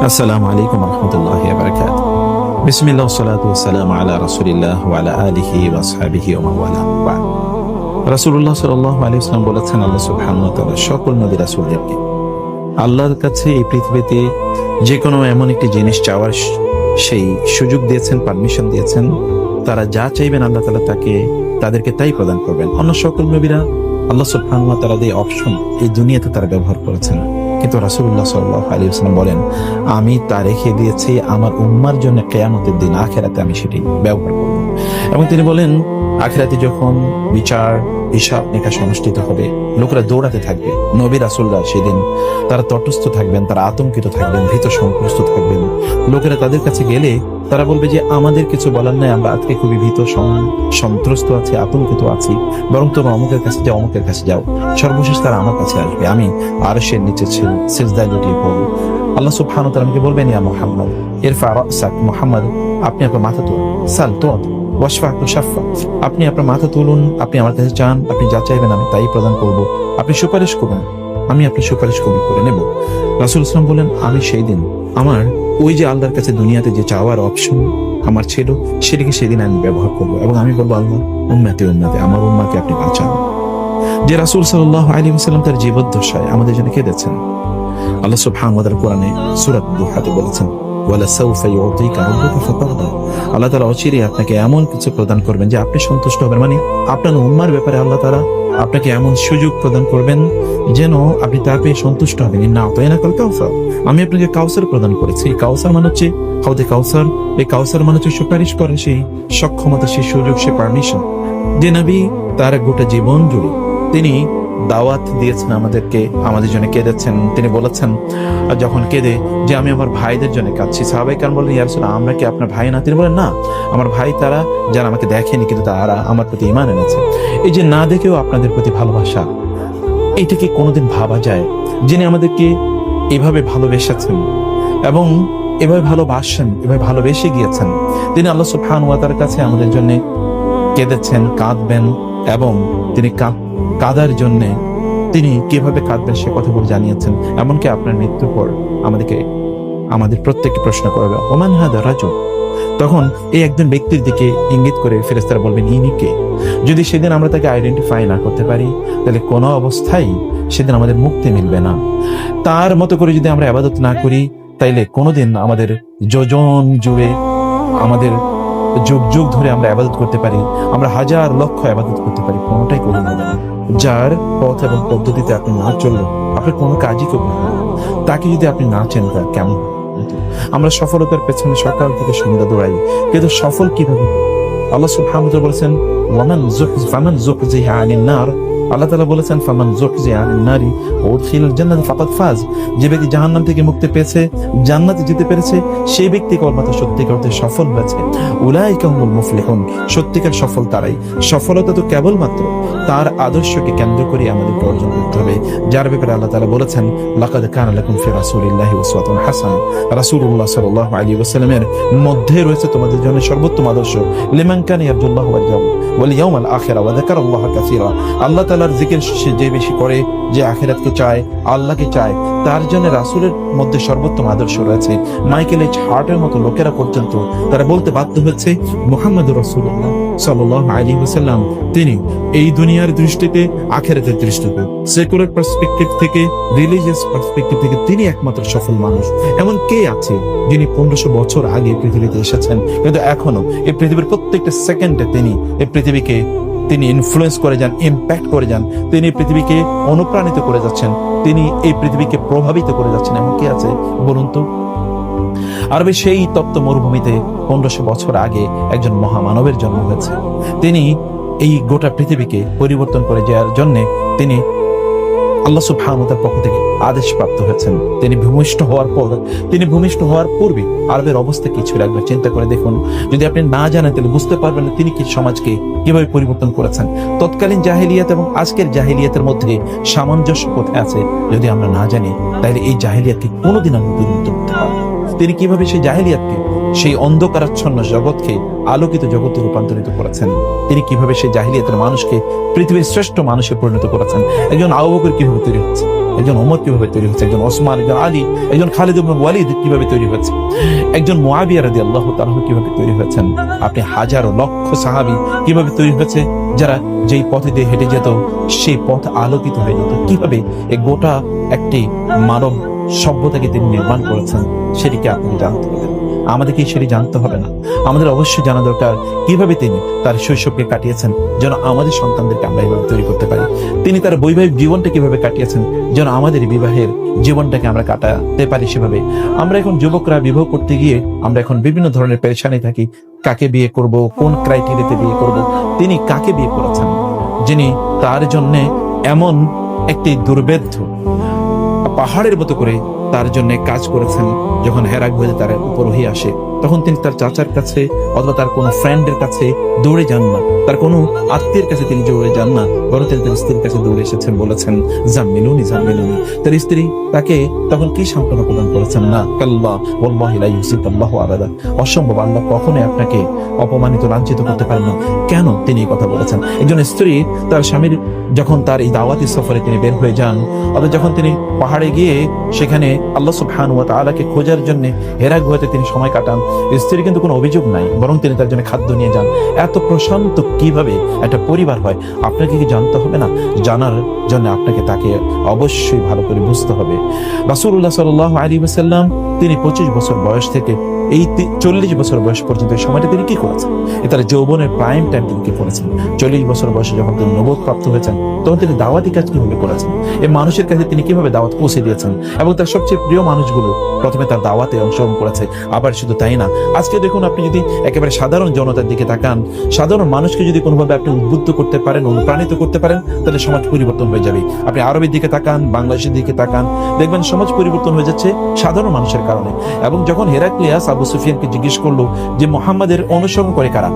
আসসালামু আলাইকুম রহমতুল্লাহি ওয়া বারাকাতুহু। বিসমিল্লাহ ওয়াসসালাতু ওয়াসসালামু আলা রাসূলিল্লাহ ওয়া আলা আলিহি ওয়া আসহাবিহি ওয়া মান ওয়ালা। বা'দ। রাসূলুল্লাহ সাল্লাল্লাহু আলাইহি ওয়াসাল্লাম বলেছেন, আল্লাহ সুবহানাহু ওয়া তাআলা সকল নবী রাসূলদেরকে আল্লাহর কাছে এই পৃথিবীতে যে কোনো এমন একটি জিনিস চাওয়ার সেই সুযোগ দিয়েছেন, পারমিশন দিয়েছেন। তারা যা চাইবেন আল্লাহ তাআলা তাদেরকে তাই প্রদান করবেন। অন্য সকল নবীরা আল্লাহ সুবহানাহু ওয়া তাআলা এই অপশন এই দুনিয়াতে তারা ব্যবহার করেছেন, কিন্তু রাসূলুল্লাহ সাল্লাল্লাহু আলাইহি ওয়াসাল্লাম বলেন, আমি তা রেখে দিয়েছি আমার উম্মার জন্য কিয়ামতের দিন, আখিরাতে আমি সেটি ব্যবহার করব। এবং তিনি বলেন, আখিরাতে যখন বিচার হিসাব নিকাশ অনুষ্ঠিত হবে, লোকেরা দৌড়াতে থাকবে, নবী রাসূলরা সেদিন তারা তটস্থ থাকবেন, তারা আতঙ্কিত থাকবেন, ভীত সন্ত্রস্ত থাকবেন। লোকেরা তাদের কাছে গেলে তারা বলবে যে আমাদের কিছু বলার নাই, আমরা আজকে খুবই ভীত সন্ত্রস্ত আছি, আতঙ্কিত আছি, বরং তোমরা অমুকের কাছে যাও, অমুকের কাছে যাও। সর্বশেষ তারা আমার কাছে আসবে, আমি আরশের নিচে সিজদায় লুটিয়ে পড়ব। আল্লাহ সুবহানাহু ওয়া তাআলা আমাকে বলবেন, ইয়া মুহাম্মদ ইরফা রাসাক, মুহাম্মদ আপনি আপনার মাথা তুলুন, সাল তুত ওয়াশফা তুশাফা, আপনি আপনার মাথা তুলুন, আপনি আমার কাছে চান, আপনি যা চাইবেন আমি তাই প্রদান করব। আপনি সুপারিশ করুন, আমি আপনার সুপারিশ কবুল করে নেব। রাসূল সাল্লাল্লাহু আলাইহি ওয়াসাল্লাম বলেন, আমি সেই দিন আমার ওই যে আল্লাহর কাছে দুনিয়াতে যে চাওয়ার অপশন আমার ছিল, সেটাকে সেদিন আমি ব্যবহার করব এবং আমি বলবো, আল্লাহ উম্মতে উম্মতে, আমার উম্মাকে আপনি বাঁচান। যে রাসূল সাল্লাল্লাহু আলাইহি ওয়াসাল্লাম তার জীবদ্দশায় আমাদের জন্য কেঁদেছেন। আল্লাহ সুবহানাহু ওয়া তাআলা কোরআনে সূরা দুহাতে বলেছেন, ওয়ালা সাউফা ইউতিকা রাব্বুকা ফাতারদা, আল্লাহ তাআলা অচিরেই আপনাকে এমন কিছু প্রদান করবেন যে আপনি সন্তুষ্ট হবেন। মানে আপনার উম্মার ব্যাপারে আল্লাহ তাআলা আপনাকে এমন সুযোগ প্রদান করবেন যেন আপনি তার পেয়ে সন্তুষ্ট হবেন। ইন্না আতাইনাকাল কাউসার, আমি আপনাকে কাউসার প্রদান করেছি। এই কাউসার মানে হচ্ছে হাউদে কাউসার। এই কাউসার মানে হচ্ছে সুপারিশ করে সেই সক্ষমতা, সেই সুযোগ, সেই পারমিশন। যে নবী তার গোটা জীবন জুড়ে তিনি দাওয়াত দিয়েছেন আমাদেরকে, আমাদের জন্য কেঁদেছেন। তিনি বলেছেন যখন কেঁদে যে আমি আমার ভাইদের জন্য কাঁদছি। সাহাবায়ে কেরাম বলেন, ইয়া রাসূলুল্লাহ আমরা কি আপনার ভাই না? তিনি বলেন, না, আমার ভাই তারা যারা আমাকে দেখেনি কিন্তু তারা আমার প্রতি ঈমান এনেছে। এই যে না দেখেও আপনাদের প্রতি ভালোবাসা, এইটা কি কোনোদিন ভাবা যায়? যিনি আমাদেরকে এভাবে ভালোবেসেছেন এবং এভাবে ভালোবাসেন, এভাবে ভালোবেসে গিয়েছেন, তিনি আল্লাহ সুবহানাহু ওয়া তাআলার কাছে আমাদের জন্য কেঁদেছেন, কাঁদবেন এবং তিনি কাঁদার জন্য তিনি কিভাবে কাঁদবেন সে কথা বলে জানিয়েছেন। এমনকি আপনার মৃত্যুর পর আমাদের প্রত্যেককে প্রশ্ন করবে, ওমান হাদা রাজুল, তখন এই একজন ব্যক্তির দিকে ইঙ্গিত করে ফেরেশতারা বলবেন, ইনি কে? যদি সেদিন আমরা তাকে আইডেন্টিফাই না করতে পারি, তাহলে কোনো অবস্থায় সেদিন আমাদের মুক্তি মিলবে না। তার মতো করে যদি আমরা ইবাদত না করি, তাইলে কোনোদিন আমাদের যোজন জুড়ে, আমাদের যুগ যুগ ধরে আমরা ইবাদত করতে পারি, আমরা হাজার লক্ষ ইবাদত করতে পারি, কোনোটাই কবুল হবে না। যার পথ এবং পদ্ধতিতে আপনি না চললে আপনার কোনো কাজই কবুল হবে না। তাকে যদি আপনি না চেন, তা কেমন? আমরা সফলতার পেছনে সকাল থেকে সন্ধ্যা দৌড়াই, কিন্তু সফল কিভাবে? আল্লাহ সুবহানাহু ওয়া তাআলা বলেছেন, ফামান যুহজিহা আনিন নার, আল্লাহ তাআলা বলেছেন, ফামান যুহজিহা আনিন নারি ওয়া উদখিলাল জান্নাত ফাকাদ ফাজ, যে ব্যক্তি জাহান্নাম থেকে মুক্তি পেয়েছে, জান্নাতে যেতে পেরেছে, সেই ব্যক্তি কেবলমাত্র সত্যিকার অর্থে সফল হয়েছে। উলাইকা হুমুল মুফলিহুন, সত্যিকার সফল তারাই। সফলতা তো কেবলমাত্র তার আদর্শকে কেন্দ্র করে আমাদেরকে অর্জন করতে হবে, যার ব্যাপারে আল্লাহ তাআলা বলেছেন, লাকাদ কানা লাকুম ফি রাসূলিল্লাহি উসওয়াতুন হাসানাহ, রাসূলুল্লাহ সাল্লাল্লাহু আলাইহি ওয়াসাল্লামের মধ্যে রয়েছে তোমাদের জন্য সর্বোত্তম আদর্শ। লিমান কানা ইয়ারজুল্লাহু ওয়াল ইয়াউমাল আখিরা ওয়া যাকারাল্লাহা কাসীরা, আল্লাহ তাআলার জিকির যে বেশি করে, যে আখিরাতকে চায়, আল্লাহকে চায়, তার জন্য রাসূলের মধ্যে সর্বোত্তম আদর্শ রয়েছে। মাইকেল এইচ হার্টের মতো লোকেরা পর্যন্ত তারা বলতে বাধ্য হচ্ছে, মুহাম্মদুর রাসূলুল্লাহ সাল্লাল্লাহু আলাইহি ওয়াসাল্লাম তিনি এই দুনিয়ার দৃষ্টিতে, আখিরাতের দৃষ্টিতে, সেকুলার পার্সপেক্টিভ থেকে, রিলিজিয়াস পার্সপেক্টিভ থেকে তিনি একমাত্র সফল মানুষ। এমন কে আছে যিনি 1500 বছর আগে পৃথিবীতে এসেছেন, কিন্তু এখনো এই পৃথিবীর প্রত্যেকটা সেকেন্ডে তিনি এই পৃথিবীকে তিনি ইনফ্লুয়েন্স করে যান, ইম্প্যাক্ট করে যান, তিনি পৃথিবীকে অনুপ্রাণিত করে যাচ্ছেন, তিনি এই পৃথিবীকে প্রভাবিত করে যাচ্ছেন। এমন কি আছে বলুন তো? আরবে সেই তপ্ত মরুভূমিতে 1500 বছর আগে একজন মহামানবের জন্ম হয়েছে। তিনি এই গোটা পৃথিবীকে পরিবর্তন করে যাওয়ার জন্য তিনি আল্লাহ সুবহানাহু ওয়া তাআলার পক্ষ থেকে আদেশপ্রাপ্ত হয়েছেন। তিনি ভূমিষ্ঠ হওয়ার পূর্বে আরবের অবস্থা কি ছিল একবার চিন্তা করে দেখুন। যদি আপনি না জানেন তাহলে বুঝতে পারবেন না তিনি কি সমাজকে কিভাবে পরিবর্তন করেছেন। তৎকালীন জাহেলিয়াত এবং আজকের জাহেলিয়াতের মধ্যে সামঞ্জস্য কোথায় আছে যদি আমরা না জানি, তাহলে এই জাহেলিয়াতকে কোনোদিন আমরা দূরীভূত করতে পারবো। তিনি কিভাবে সেই জাহেলিয়াতকে সেই অন্ধকারাচ্ছন্ন জগৎকে আলোকিত জগতে রূপান্তরিত করেছেন। তিনি কিভাবে সেই জাহিলিয়াতের মানুষকে পৃথিবীর শ্রেষ্ঠ মানুষে পরিণত করেছেন। একজন আবু বকর কিভাবে তৈরি হচ্ছে, একজন ওমর কিভাবে তৈরি হচ্ছে, একজন ওসমান, একজন আলী, একজন খালিদ ইবনে ওয়ালিদ কিভাবে তৈরি হয়েছে, একজন মুআবিয়া রাদিয়াল্লাহু তাআলা কিভাবে তৈরি হয়েছেন। আপনি হাজারো লক্ষ সাহাবী কিভাবে তৈরি হয়েছে, যারা যেই পথে দিয়ে হেঁটে যেত সেই পথ আলোকিত হয়ে যেত। কিভাবে এই গোটা একটি মানব সভ্যতাকে তিনি নির্মাণ করেছেন, সেটিকে আপনি জানতে হবে। আমাদেরকে সেটি জানতে হবে না, আমাদের অবশ্যই জানা দরকার কিভাবে তিনি তার শৈশবকে কাটিয়েছেন, যেন আমাদের সন্তানদেরকে আমরা এইভাবে তৈরি করতে পারি। তিনি তার বৈবাহিক জীবনটা কিভাবে কাটিয়েছেন, যেন আমাদের বিবাহের জীবনটাকে আমরা কাটাতে পারি সেভাবে। আমরা এখন যুবকরা বিবাহ করতে গিয়ে আমরা এখন বিভিন্ন ধরনের পেরেশানি থাকি। কাকে বিয়ে করব, কোন ক্রাইটেরিয়াতে বিয়ে করব। তিনি কাকে বিয়ে করেছেন, যিনি তার জন্য এমন একটি দুর্বেদ্য পাহাড়ের মতো করে তার জন্য কাজ করেছেন। যখন হেরা গুহাতে তার উপর হয়ে আসে, তখন তিনি তার চাচার কাছে অথবা তার কোনো ফ্রেন্ডের কাছে দৌড়ে যান না, তার কোনো আত্মীয়ের কাছে তিনি দৌড়ে যান না, বরং তিনি তার স্ত্রীর কাছে দৌড়ে এসেছেন, বলেছেন জাম্মিলুনি জাম্মিলুনি। তার স্ত্রী তাকে তখন কি সান্ত্বনা প্রদান করেছেন? না, কাল্লা ওয়াল্লাহি লা ইউসিকাল্লাহু আবাদা, অসম্ভব, আল্লাহ কখনোই আপনাকে অপমানিত লাঞ্ছিত করতে পারেন না। কেন তিনি এই কথা বলেছেন? একজন স্ত্রী তার স্বামীর যখন তার এই দাওয়াতি সফরে তিনি বের হয়ে যান, অথবা যখন তিনি পাহাড়ে গিয়ে সেখানে আল্লাহ সুবহানাহু ওয়া তাআলাকে খোঁজার জন্য হেরা গুহাতে তিনি সময় কাটান, স্ত্রীর কিন্তু কোনো অভিযোগ নাই, বরং তিনি তার জন্য খাদ্য নিয়ে যান। এত প্রশান্ত কিভাবে একটা পরিবার হয় আপনাকে কি জানতে হবে না? জানার জন্য আপনাকে তাকে অবশ্যই ভালো করে বুঝতে হবে। রাসূলুল্লাহ সাল্লাল্লাহু আলাইহি ওয়াসাল্লাম তিনি 25 বছর বয়স থেকে এই 40 বছর বয়স পর্যন্ত এই সময়টা তিনি কি করেছেন? তার যৌবনের প্রাইম টাইম তিনি কি করেছেন? 40 বছর বয়সে যখন তিনি নবুয়ত প্রাপ্ত হয়েছেন, তখন তিনি দাওয়াতি কাজ কিভাবে করেছেন, এই মানুষের কাছে তিনি কিভাবে দাওয়াত পৌঁছে দিয়েছেন, এবং তার সবচেয়ে প্রিয় মানুষগুলো প্রথমে তার দাওয়াতে অংশগ্রহণ করেছে। আবার শুধু তাই না, আজকে দেখুন আপনি যদি একেবারে সাধারণ জনতার দিকে তাকান, সাধারণ মানুষকে যদি কোনোভাবে আপনি উদ্বুদ্ধ করতে পারেন, অনুপ্রাণিত করতে পারেন, তাহলে সমাজ পরিবর্তন হয়ে যাবে। আপনি আরবের দিকে তাকান, বাংলাদেশের দিকে তাকান, দেখবেন সমাজ পরিবর্তন হয়ে যাচ্ছে সাধারণ মানুষের কারণে। এবং যখন হেরাক্লিয়াস আবু সুফিয়ানকে জিজ্ঞেস করলো যে মুহাম্মাদের অনুসরণ করে কারা,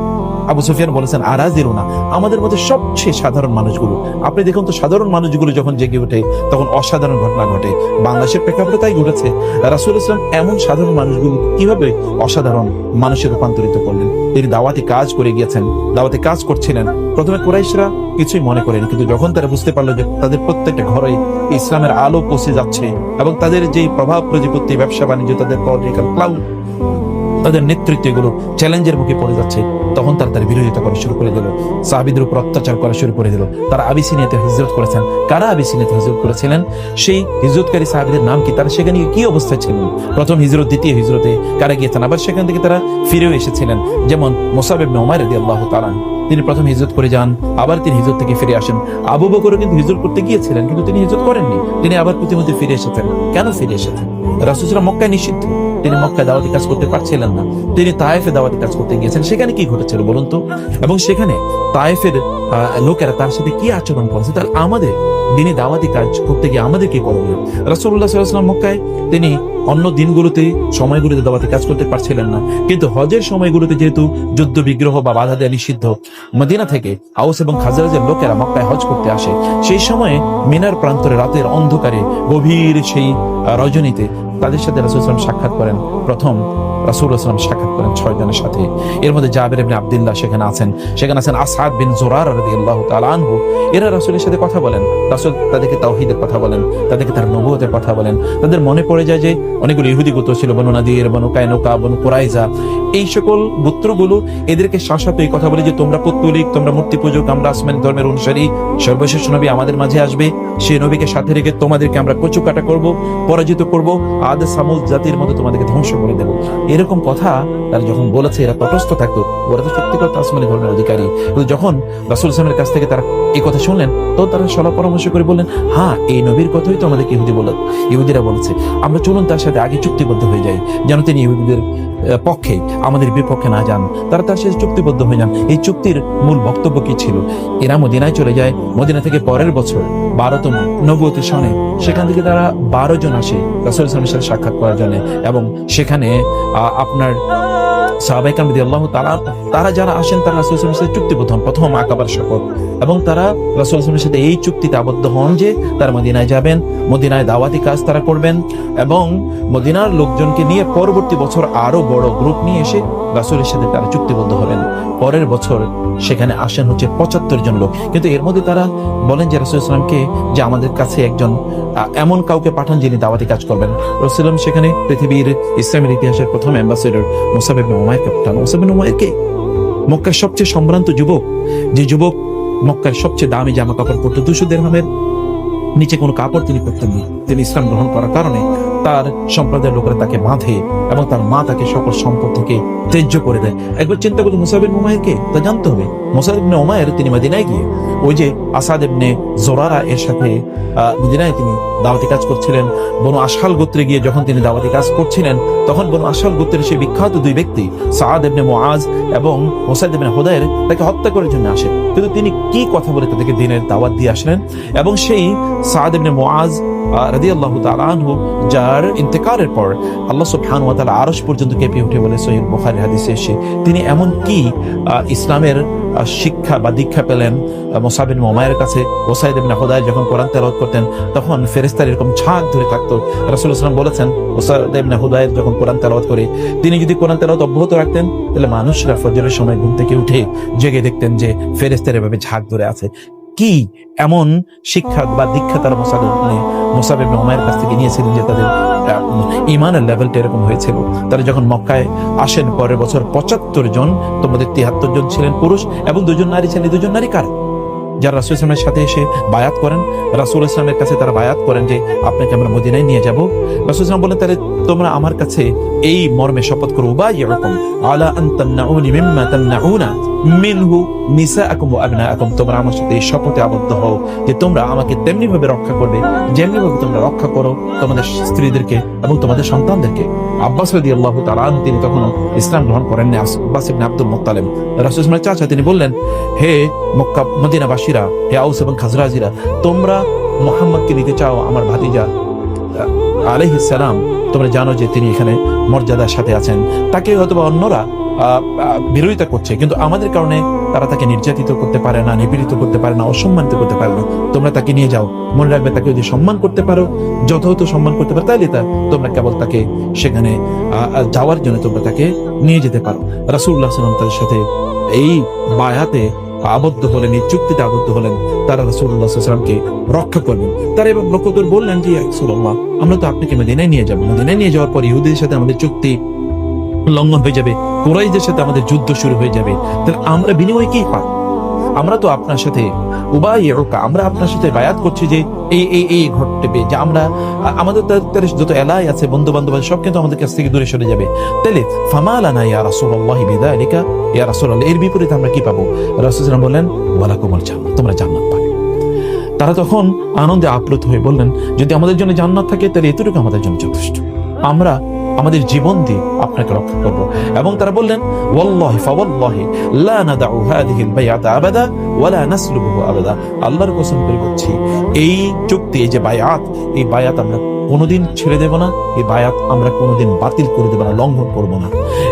আবু সুফিয়ান বলেছেন আরাজিরুনা, আমাদের মধ্যে সবচেয়ে সাধারণ মানুষগুলো। আপনি দেখুন তো সাধারণ মানুষগুলো যখন জেগে ওঠে তখন অসাধারণ ঘটনা ঘটে। বাংলাদেশের প্রেক্ষাপটে তাই ঘটেছে। রাসূল ইসলাম এমন সাধারণ মানুষগুলো কিভাবে অসাধারণ মানুষে রূপান্তরিত করলেন। তিনি দাওয়াতি কাজ করে গিয়েছেন, দাওয়াতি কাজ করছিলেন। প্রথমে কুরাইশরা কিছুই মনে করেনি, কিন্তু যখন তারা বুঝতে পারলো যে তাদের প্রত্যেকটা ঘরে ইসলামের আলো পৌঁছে যাচ্ছে এবং তাদের যেই প্রভাব প্রতিপত্তি, ব্যবসা বাণিজ্য, তাদের পলিটিক্যাল ক্লাউড, তাদের নেতৃত্ব এগুলো চ্যালেঞ্জের মুখে পড়ে যাচ্ছে, তখন তারা তার বিরোধিতা করা শুরু করে দিল, সাহাবীদের উপর অত্যাচার করা শুরু করে দিল। তারা আবিসিনিয়াতে হিজরত করেছেন। কারা আবিসিনিয়াতে হিজরত করেছিলেন? সেই হিজরতকারী সাহাবীদের নাম কি? তারা সেখানে কি অবস্থায় ছিলেন? প্রথম হিজরত, দ্বিতীয় হিজরতে কারা গিয়েছেন, আবার সেখান থেকে তারা ফিরেও এসেছিলেন। যেমন মুসাব ইবনে উমাইর রাদিয়াল্লাহু তাআলা, তিনি প্রথম হিজরত করে যান, আবার তিনি হিজরত থেকে ফিরে আসেন। আবু বকরও কিন্তু হিজরত করতে গিয়েছিলেন, কিন্তু তিনি হিজরত করেননি, তিনি আবার প্রতিমধ্যে ফিরে এসেছেন। কেন ফিরে এসেছেন? রাসূল সাল্লাল্লাহু মক্কায় নিষিদ্ধ, তিনি মক্কায় দাওয়াতি কাজ করতে পারছিলেন না, তিনি তায়েফে দাওয়াতি কাজ করতে গিয়েছেন। সেখানে কি ঘটেছিল বলুন তো? এবং সেখানে তায়েফের লোকেরা তার সাথে কি আচরণ করেছে, তাহলে আমাদের দিনে দাওয়াতি কাজ করতে গিয়ে আমাদের কি করণীয়? রাসূলুল্লাহ সাল্লাল্লাহু আলাইহি ওয়াসাল্লাম মক্কায় তিনি অন্য দিনগুলোতে সময়গুলোতে দাওয়াতি কাজ করতে পারছিলেন না, কিন্তু হজের সময়গুলোতে যেহেতু যুদ্ধ বিগ্রহ বা বাধা দেওয়া নিষিদ্ধ, মদিনা থেকে আউস এবং খাজরাজের লোকেরা মক্কায় হজ করতে আসে। সেই সময়ে মিনার প্রান্তরে রাতের অন্ধকারে গভীর সেই রজনীতে তাদের সাথে রাসূল সাল্লাল্লাহু আলাইহি ওয়াসাল্লাম সাক্ষাৎ করেন। প্রথম রাসূল সাল্লাল্লাহু আলাইহি ওয়াসাল্লাম সাক্ষাৎ করেন 6 জনের সাথে। এর মধ্যে জাবের ইবনে আব্দুল্লাহ সেখানে আছেন, সেখানে আছেন আসআদ বিন জুরারা রাদিয়াল্লাহু তাআলা আনহু। এরা রাসূলের সাথে কথা বলেন, রাসূল তাদেরকে তাওহীদের কথা বলেন, তাদেরকে তার নবুয়তের কথা বলেন। তাদের মনে পড়ে যায় যে অনেকগুলো ইহুদি গোত্র ছিল, বনু নাদির, বনু কায়নুকা, বনু কুরাইজা, এই সকল গোত্রগুলো এদেরকে শাসাত এই কথা বলে যে তোমরা পৌত্তলিক, তোমরা মূর্তি পূজক, আমরা আসমানি ধর্মের অনুসারী, সর্বশেষ নবী আমাদের মাঝে আসবে, সেই নবীকে সাথে রেখে তোমাদেরকে আমরা কচু কাটা করব, পরাজিত করব, আদ সামুদ জাতির মধ্যে তোমাদেরকে ধ্বংস করে দেব। এরকম কথা তারা যখন বলেছে, এরা তটস্থ থাকতো, ওরা তো সত্যি কথা আসমানি ধর্মের অধিকারী। কিন্তু যখন রাসূল সাল্লাল্লাহু আলাইহি ওয়াসাল্লামের কাছ থেকে তারা এই কথা শুনলেন, তো তারা সলা পরামর্শ করে বললেন, হ্যাঁ এই নবীর কথাই তো আমাদেরকে ইহুদিরা বলেছে, আমরা চলুন তার সাথে আগে চুক্তিবদ্ধ হয়ে যাই, যেন তিনি ইহুদিদের পক্ষে আমাদের বিপক্ষে না যান। তারা তার সাথে চুক্তিবদ্ধ হয়ে যান। এই চুক্তির মূল বক্তব্য কি ছিল? এরা মদিনায় চলে যায়। মদিনা থেকে পরের বছর 12তম নবুয়তের সনে, সেখান থেকে তারা 12 জন আসে রাসূল সাল্লাল্লাহু আলাইহি ওয়াসাল্লামের সাথে সাক্ষাৎ করার জন্য। এবং সেখানে আপনার সাহাবায়ে কেরাম রাদিয়াল্লাহু তাআলা তারা যারা আসেন তারা রাসূল সাল্লাল্লাহু আলাইহি ওয়াসাল্লামের সাথে চুক্তিবদ্ধ হন, প্রথম আকাবার শপথ, এবং তারা রাসূল সাল্লাল্লাহু আলাইহি ওয়াসাল্লামের সাথে এই চুক্তিতে আবদ্ধ হন যে তারা মদিনায় যাবেন, মদিনায় দাওয়াতি কাজ তারা করবেন, এবং মদিনার লোকজনকে নিয়ে পরবর্তী বছর আরো বড় গ্রুপ নিয়ে এসে রাসূলের সাথে তারা চুক্তিবদ্ধ হবেন। পরের বছর সেখানে আসেন হচ্ছে 75 জন লোক। কিন্তু এর মধ্যে তারা বলেন যে রাসূল সাল্লাল্লাহু আলাইহি ওয়াসাল্লামকে যে আমাদের কাছে একজন এমন কাউকে পাঠান যিনি দাওয়াতি কাজ করবেন। রাসূল সাল্লাল্লাহু আলাইহি ওয়াসাল্লাম সেখানে পৃথিবীর ইসলামের ইতিহাসের প্রথম অ্যাম্বাসেডর মুসাব ইবনে উমাইরকে পাঠান। মুসাব ইবনে উমাইরকে মক্কার সবচেয়ে সম্ভ্রান্ত যুবক, যে যুবক মক্কার সবচেয়ে দামি জামা কাপড় পরত, 200 দিরহামের নিচে কোনো কাপড় তিনি পরতেন না। তিনি ইসলাম গ্রহণ করার কারণে তার সম্প্রদায়ের লোকেরা তাকে বাঁধে এবং তার মা তাকে সকল সম্পদ থেকে ত্যায্য করে দেয়। একবার চিন্তা করুন, মুসাব ইবনে উমাইরকে তা জানতে হবে। মুসাব ইবনে উমাইর তিনি মদিনায় গিয়ে ওই যে আসাদ ইবনে জোরারা এর সাথে মদিনায় তিনি দাওয়াতি কাজ করছিলেন। বনু আশহাল গোত্রে গিয়ে যখন তিনি দাওয়াতি কাজ করছিলেন, তখন বনু আশহাল গোত্রের সেই বিখ্যাত 2 ব্যক্তি সাদ ইবনে মুআজ এবং উসাইদ ইবনে হুদায়র তাকে হত্যা করার জন্য আসে। কিন্তু তিনি কি কথা বলে তাদেরকে দ্বীনের দাওয়াত দিয়ে আসলেন। এবং সেই সাদ ইবনে মুআজ রাদিয়াল্লাহু তাআলা আনহু, যার ইন্তেকালের পর আল্লাহ সুবহানাহু ওয়া তাআলা আরশ পর্যন্ত কেঁপে উঠে বলে সহিহ বুখারী হাদিসে এসে, তিনি এমন কি ইসলামের শিক্ষা বা দীক্ষা পেলেন মুসাব ইবনে উমাইরের কাছে। উসাইদ ইবনে হুদায়র যখন কোরআন তেলাওয়াত করতেন তখন ফেরেশতার এরকম ঝাঁক ধরে থাকতো। রাসূলুল্লাহ সাল্লাল্লাহু আলাইহি ওয়াসাল্লাম বলেছেন, উসাইদ ইবনে হুদায়র যখন কোরআন তেলাওয়াত করে, তিনি যদি কোরআন তেলাওয়াত অব্যাহত রাখতেন তাহলে মানুষরা ফজরের সময় ঘুম থেকে উঠে জেগে দেখতেন যে ফেরেশতার এভাবে ঝাঁক ধরে আছে। কি এমন শিক্ষা বা দীক্ষা তারা মুসাব ইবনে উমাইরের কাছ থেকে নিয়েছিলেন যে তাদের ঈমানের লেভেলটা এরকম হয়েছিল। তারা যখন মক্কায় আসেন পরের বছর 75 জন, তোমাদের 73 জন ছিলেন পুরুষ এবং 2 জন নারী ছিলেন। 2 জন নারী কারা? যারা রাসূল সাল্লাল্লাহু আলাইহি ওয়াসাল্লামের সাথে এসে বায়াত করেন। রাসূল ইসলামের কাছে তারা বায়াত করেন যে আপনাকে আমরা মদিনায় নিয়ে যাব। রাসূল সাল্লাল্লাহু বলেন, তাহলে তোমরা আমার কাছে এই মর্মে শপথ করো, উবাইয়ুকুম আলা আন তামনাউনি মিম্মা তামনাউনা মিনহু নিসাআকুম ওয়া আবনাআকুম, তোমরা আমার সাথে এই শপথে আবদ্ধ হও যে তোমরা আমাকে তেমনি ভাবে রক্ষা করবে যেমনি ভাবে তোমরা রক্ষা করো তোমাদের স্ত্রীদেরকে এবং তোমাদের সন্তানদেরকে। আব্বাস রাদিয়াল্লাহু তাআলা আনহু তিনি তখনও ইসলাম গ্রহণ করেন না। আব্বাস ইবনে আব্দুল মুত্তালিব রাসূল সাল্লাল্লাহু চাচা, তিনি বললেন, হে মক্কা মদিনাবাসীরা, হে আউস এবং খাজরাজিরা, তোমরা মুহাম্মদকে নিতে চাও আমার ভাতিজা আলাইহিস সালাম, তোমরা জানো যে তিনি এখানে মর্যাদার সাথে আছেন। তাকে হয়তো বা অন্যরা বিরোধিতা করছে, কিন্তু আমাদের কারণে তারা তাকে নির্যাতিত করতে পারে না, নিপীড়িত করতে পারে না, অসম্মানিত করতে পারে না। তোমরা তাকে নিয়ে যাও। মনে রাখবে, তাকে যদি সম্মান করতে পারো, যথাযথ সম্মান করতে পারো, তাহলে তোমরা কেবল তাকে সেখানে যাওয়ার জন্য তোমরা তাকে নিয়ে যেতে পারো। রাসূলুল্লাহ সাল্লাল্লাহু আলাইহি ওয়াসাল্লাম তাদের সাথে এই বায়াতে আবদ্ধ হলেন, এই চুক্তিতে আবদ্ধ হলেন, তারা রাসূলুল্লাহ সাল্লাল্লাহু আলাইহি ওয়াসাল্লামকে রক্ষা করবেন। তারা এবং লক্ষ্য করে বললেন যে, ইয়া রাসূলুল্লাহ, আমরা তো আপনাকে মদিনায় নিয়ে যাব। মদিনায় নিয়ে যাওয়ার পর ইহুদীদের সাথে আমাদের চুক্তি লঙ্ঘন হয়ে যাবে, কুরাইশদের সাথে আমাদের যুদ্ধ শুরু হয়ে যাবে। তাহলে আমরা বিনিময়ে কি পাই? আমরা তো আপনার সাথে উবাইয়ুকা, আমরা আপনার সাথে বায়াত করছি যে এই ঘটবে, যে আমরা আমাদের যত এলাই আছে, বন্ধু বান্ধব সব কিন্তু আমাদের কাছ থেকে দূরে সরে যাবে। তাহলে ফামালানা ইয়া রাসূলুল্লাহ বিযালিকা, ইয়া রাসূলুল্লাহ, এর বিপরীতে আমরা কি পাবো? রাসূল সাল্লাল্লাহু আলাইহি ওয়াসাল্লাম বললেন, ওয়ালাকুমুল জান্নাহ, তোমরা জান্নাত পাবে। তারা তখন আনন্দে আপ্লুত হয়ে বললেন, যদি আমাদের জন্য জান্নাত থাকে তাহলে এতটুকু আমাদের জন্য যথেষ্ট, আমরা আমাদের জীবন দিয়ে আপনাকে রক্ষা করব। এবং তারা বললেন, ওয়াল্লাহি ফাওয়াল্লাহি লা নাদাউ হাযিহিল বাইআতা আবাদা ওয়া লা নাসলুবুহু আবাদা, আল্লাহর কসম করে বলছি, এই চুক্তি, এই যে বায়াত, এই বায়াত আমরা কোনোদিন ছেড়ে দেব না, এই বায়াত আমরা কোনোদিন বাতিল করে দেব না, লঙ্ঘন করব না।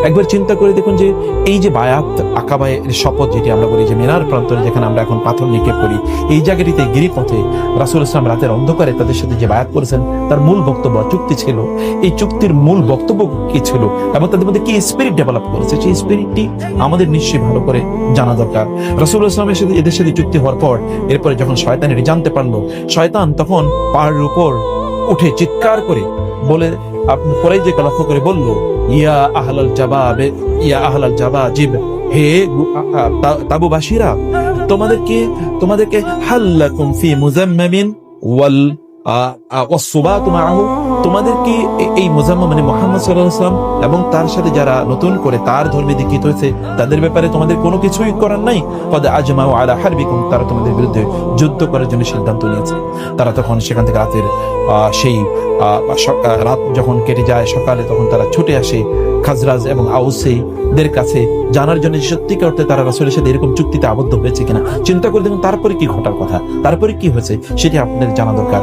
একবার চিন্তা করে দেখুন যে এই যে বায়াত আকাবায় শপথ, যেটি আমরা বলি যে মিনার প্রান্তরে যেখানে আমরা এখন পাথর নিক্ষেপ করি, এই জায়গাটিতে গিরিপথে রাসূল ইসলাম রাতের অন্ধকারে তাদের সাথে যে বায়াত করেছেন, তার মূল বক্তব্য চুক্তি ছিল। এই চুক্তির মূল বক্তব্য কি ছিল এবং তাদের মধ্যে কি স্পিরিট ডেভেলপ করেছে, সেই স্পিরিটটি আমাদের নিশ্চয়ই ভালো করে জানা দরকার। রাসূল ইসলামের সাথে এদের সাথে চুক্তি হওয়ার পর এরপরে যখন শয়তান এটি জানতে পারলো, শয়তান তখন পাহাড়ের উপর উঠে চিৎকার করে বলে, কুরাইশদেরকে লক্ষ্য করে বলল, ইয়া আহলাল জাবাব, ইয়া আহলাল জাবাজিব, হে তাবুবাসীরা, তোমাদেরকে হাল্লাকুম ফি মুজাম্মামিন ওয়াল ওয়াসসুবাতু মাআহু, তোমাদের কি এই মুজাম্মা মানে মুহাম্মদ সাল্লাল্লাহু আলাইহি ওয়াসাল্লাম এবং তার সাথে যারা নতুন করে তার ধর্মে দীক্ষিত হয়েছে তাদের ব্যাপারে তোমাদের কোনো কিছুই করার নাই? কদ আজমাউ আলা হারবিকুম, তারা তোমাদের বিরুদ্ধে যুদ্ধ করার জন্য সিদ্ধান্ত নিয়েছে। তারা তখন সেখান থেকে রাতের সেই রাত যখন কেটে যায়, সকালে তখন তারা ছুটে আসে খাজরাজ এবং আউসেদের কাছে জানার জন্য যে সত্যিকার অর্থে তারা রাসূলের সাথে এরকম চুক্তিতে আবদ্ধ হয়েছে কিনা। চিন্তা করে দেখুন তারপরে কি ঘটার কথা, তারপরে কি হয়েছে সেটি আপনাদের জানা দরকার।